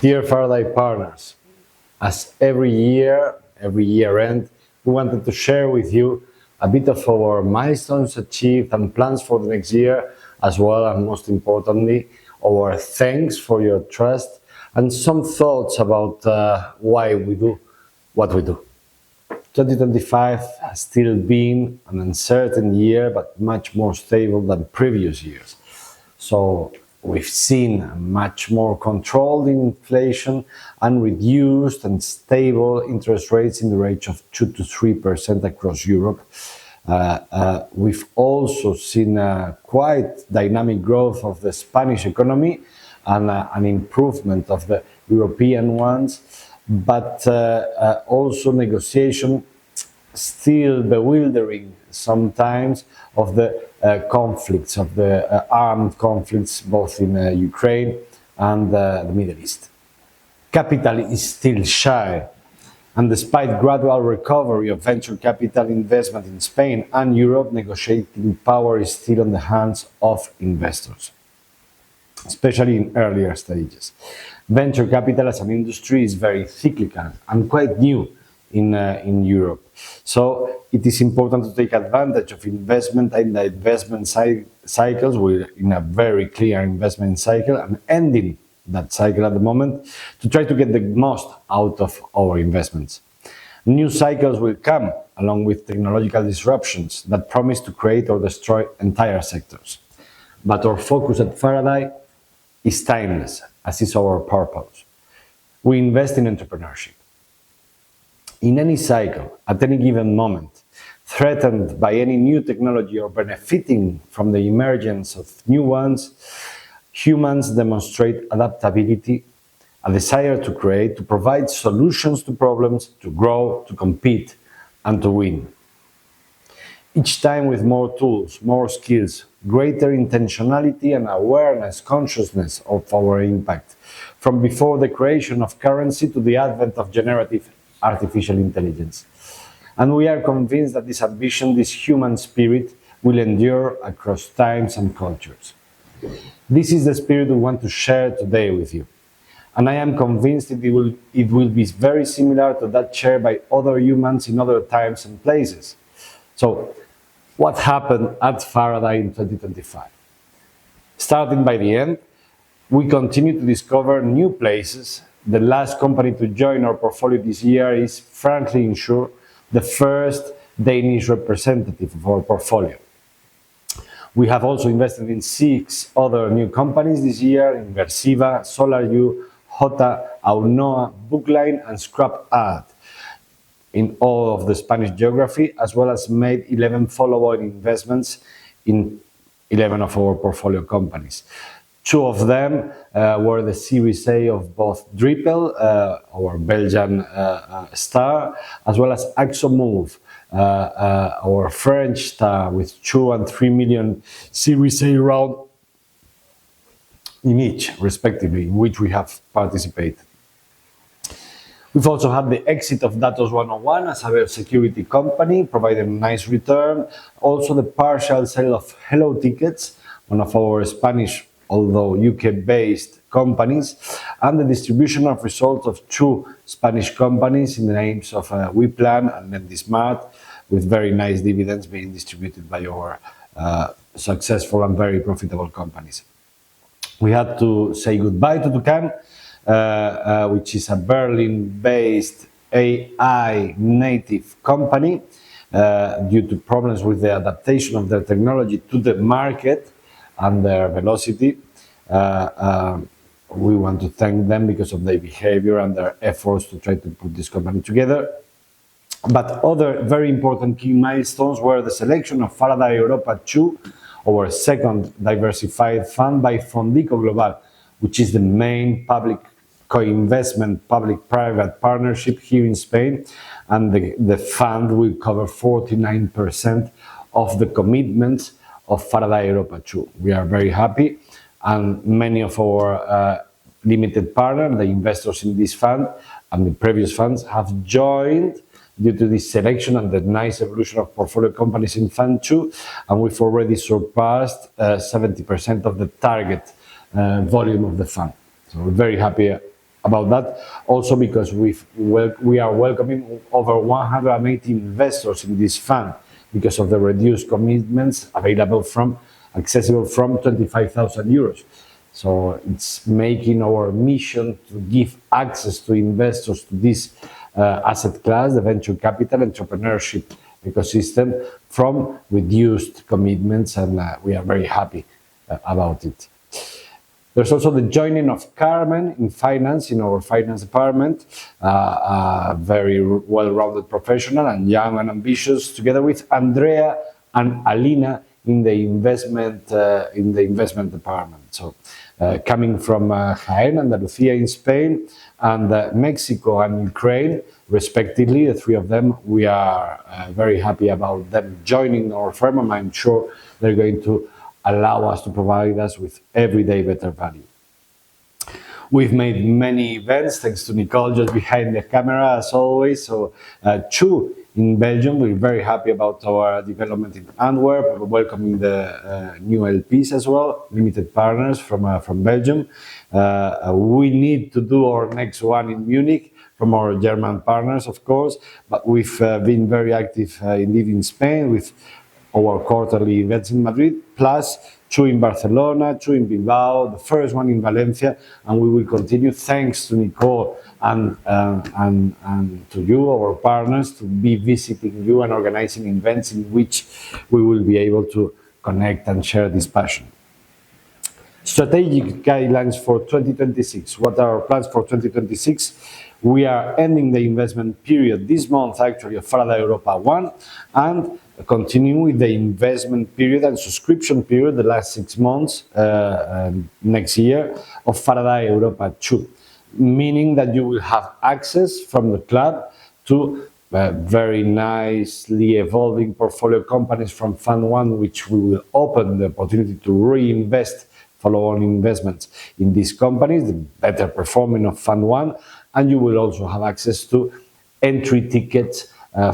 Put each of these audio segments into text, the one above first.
Dear Faraday partners, as every year end, we wanted to share with you a bit of our milestones achieved and plans for the next year, as well as most importantly, our thanks for your trust and some thoughts about why we do what we do. 2025 has still been an uncertain year, but much more stable than previous years. So we've seen a much more controlled inflation and reduced and stable interest rates in the range of 2 to 3% across Europe. We've also seen a quite dynamic growth of the Spanish economy and an improvement of the European ones, but also negotiation still bewildering sometimes of the conflicts, of the armed conflicts both in Ukraine and the Middle East. Capital is still shy, and despite gradual recovery of venture capital investment in Spain and Europe, negotiating power is still on the hands of investors, especially in earlier stages. Venture capital as an industry is very cyclical and quite new in Europe. So it is important to take advantage of investment and the investment cycles. We're in a very clear investment cycle and ending that cycle at the moment to try to get the most out of our investments. New cycles will come along with technological disruptions that promise to create or destroy entire sectors. But our focus at Faraday is timeless, as is our purpose. We invest in entrepreneurship. In any cycle, at any given moment, threatened by any new technology or benefiting from the emergence of new ones, humans demonstrate adaptability, a desire to create, to provide solutions to problems, to grow, to compete, and to win. Each time with more tools, more skills, greater intentionality and awareness, consciousness of our impact, from before the creation of currency to the advent of generative artificial intelligence. And we are convinced that this ambition, this human spirit, will endure across times and cultures. This is the spirit we want to share today with you. And I am convinced it will be very similar to that shared by other humans in other times and places. So, what happened at Faraday in 2025? Starting by the end, we continue to discover new places. The last company to join our portfolio this year is Franklin Insure, the first Danish representative of our portfolio. We have also invested in 6 other new companies this year in Versiva, SolarU, Jota, Aunoa, Bookline, and ScrapAd in all of the Spanish geography, as well as made 11 follow-on investments in 11 of our portfolio companies. 2 of them were the Series A of both Dripel, our Belgian star, as well as AxoMove, our French star, with 2 and 3 million Series A round in each, respectively, in which we have participated. We've also had the exit of Datos 101 as a security company, providing a nice return. Also the partial sale of Hello Tickets, one of our Spanish, although UK-based companies, and the distribution of results of 2 Spanish companies in the names of WePlan and Lendismart, with very nice dividends being distributed by our successful and very profitable companies. We had to say goodbye to Tucan, which is a Berlin-based AI native company, due to problems with the adaptation of their technology to the market and their velocity. We want to thank them because of their behavior and their efforts to try to put this company together. But other very important key milestones were the selection of Faraday Europa 2, our second diversified fund, by Fondico Global, which is the main public co-investment, public-private partnership here in Spain. And the fund will cover 49% of the commitments of Faraday Europa 2. We are very happy, and many of our limited partners, the investors in this fund and the previous funds, have joined due to this selection and the nice evolution of portfolio companies in Fund 2, and we've already surpassed 70% of the target volume of the fund. So we're very happy about that. Also because we are welcoming over 180 investors in this fund because of the reduced commitments accessible from 25,000 euros. So it's making our mission to give access to investors to this asset class, the venture capital entrepreneurship ecosystem, from reduced commitments, and we are very happy about it. There's also the joining of Carmen in finance, in our finance department, a very well-rounded professional and young and ambitious, together with Andrea and Alina in the investment department. So, coming from Jaén, Andalucía in Spain, and Mexico and Ukraine, respectively, the three of them, we are very happy about them joining our firm, and I'm sure they're going to allow us to provide us with everyday better value. We've made many events, thanks to Nicole just behind the camera, as always. So, two in Belgium. We're very happy about our development in Antwerp, welcoming the new LPs as well, limited partners from Belgium. We need to do our next one in Munich from our German partners, of course, but we've been very active indeed in Spain with our quarterly events in Madrid, plus two in Barcelona, two in Bilbao, the first one in Valencia, and we will continue, thanks to Nicole and to you, our partners, to be visiting you and organizing events in which we will be able to connect and share this passion. Strategic guidelines for 2026. What are our plans for 2026? We are ending the investment period this month, actually, of Faraday Europa 1, and continuing with the investment period and subscription period, the last 6 months, next year, of Faraday Europa 2, meaning that you will have access from the club to very nicely evolving portfolio companies from Fund 1, which we will open the opportunity to reinvest follow-on investments in these companies, the better performing of Fund 1, and you will also have access to entry tickets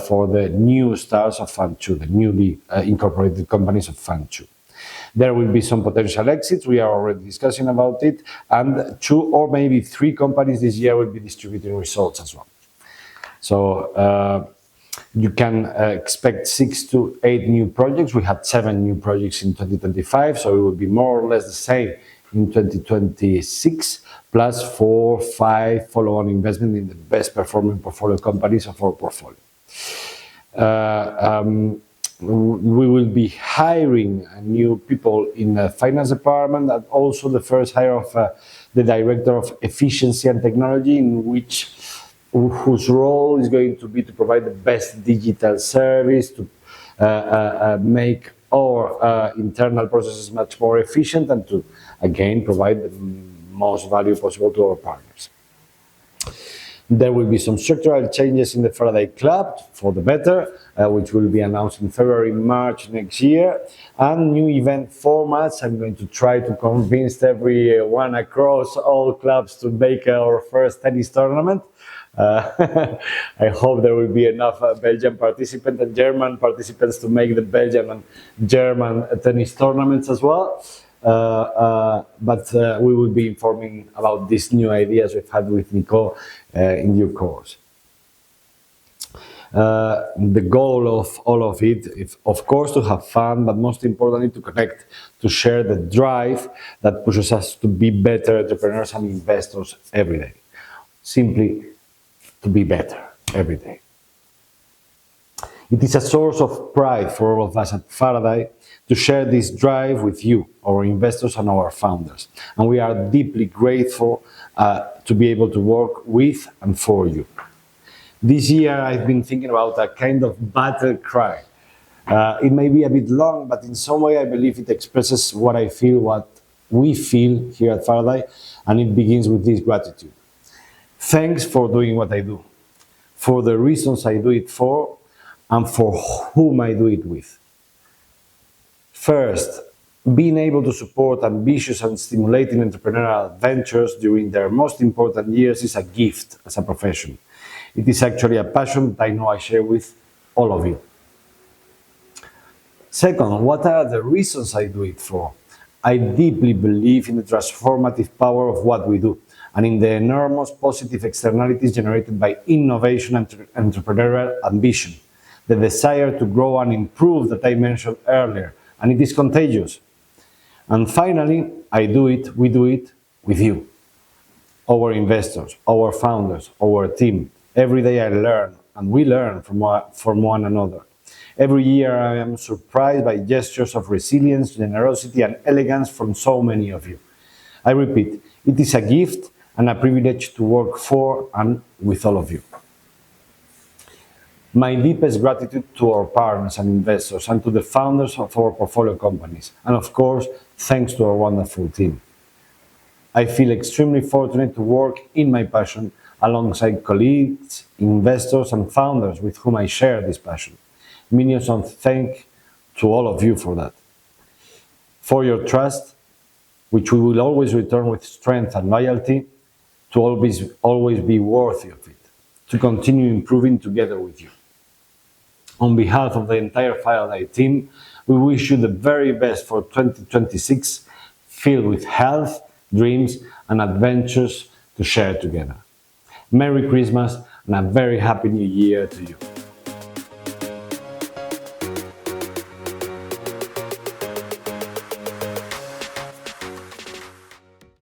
for the new stars of Fund 2, the newly incorporated companies of Fund 2. There will be some potential exits, we are already discussing about it, and 2 or maybe 3 companies this year will be distributing results as well. So you can expect 6 to 8 new projects. We had 7 new projects in 2025, so it will be more or less the same in 2026, plus 4 or 5 follow-on investment in the best performing portfolio companies of our portfolio. We will be hiring new people in the finance department, and also the first hire of the director of efficiency and technology, whose role is going to be to provide the best digital service, to make our internal processes much more efficient, and to again provide the most value possible to our partners. There will be some structural changes in the Faraday Club for the better, which will be announced in February, March next year, and new event formats. I'm going to try to convince everyone across all clubs to make our first tennis tournament. I hope there will be enough Belgian participants and German participants to make the Belgian and German tennis tournaments as well. But we will be informing about these new ideas we've had with Nico in due course. The goal of all of it is, of course, to have fun, but most importantly, to connect, to share the drive that pushes us to be better entrepreneurs and investors every day. Simply to be better every day. It is a source of pride for all of us at Faraday to share this drive with you, our investors and our founders. And we are deeply grateful to be able to work with and for you. This year I've been thinking about a kind of battle cry. It may be a bit long, but in some way I believe it expresses what I feel, what we feel here at Faraday, and it begins with this gratitude. Thanks for doing what I do, for the reasons I do it for, and for whom I do it with. First, being able to support ambitious and stimulating entrepreneurial ventures during their most important years is a gift as a profession. It is actually a passion that I know I share with all of you. Second, what are the reasons I do it for? I deeply believe in the transformative power of what we do, and in the enormous positive externalities generated by innovation and entrepreneurial ambition, the desire to grow and improve that I mentioned earlier, and it is contagious. And finally, we do it with you, our investors, our founders, our team. Every day I learn, and we learn from one another. Every year I am surprised by gestures of resilience, generosity, and elegance from so many of you. I repeat, it is a gift and a privilege to work for and with all of you. My deepest gratitude to our partners and investors and to the founders of our portfolio companies. And of course, thanks to our wonderful team. I feel extremely fortunate to work in my passion alongside colleagues, investors, and founders with whom I share this passion. Millions of thanks to all of you for that. For your trust, which we will always return with strength and loyalty, to always be worthy of it, to continue improving together with you. On behalf of the entire Faraday team, we wish you the very best for 2026, filled with health, dreams, and adventures to share together. Merry Christmas and a very happy New Year to you.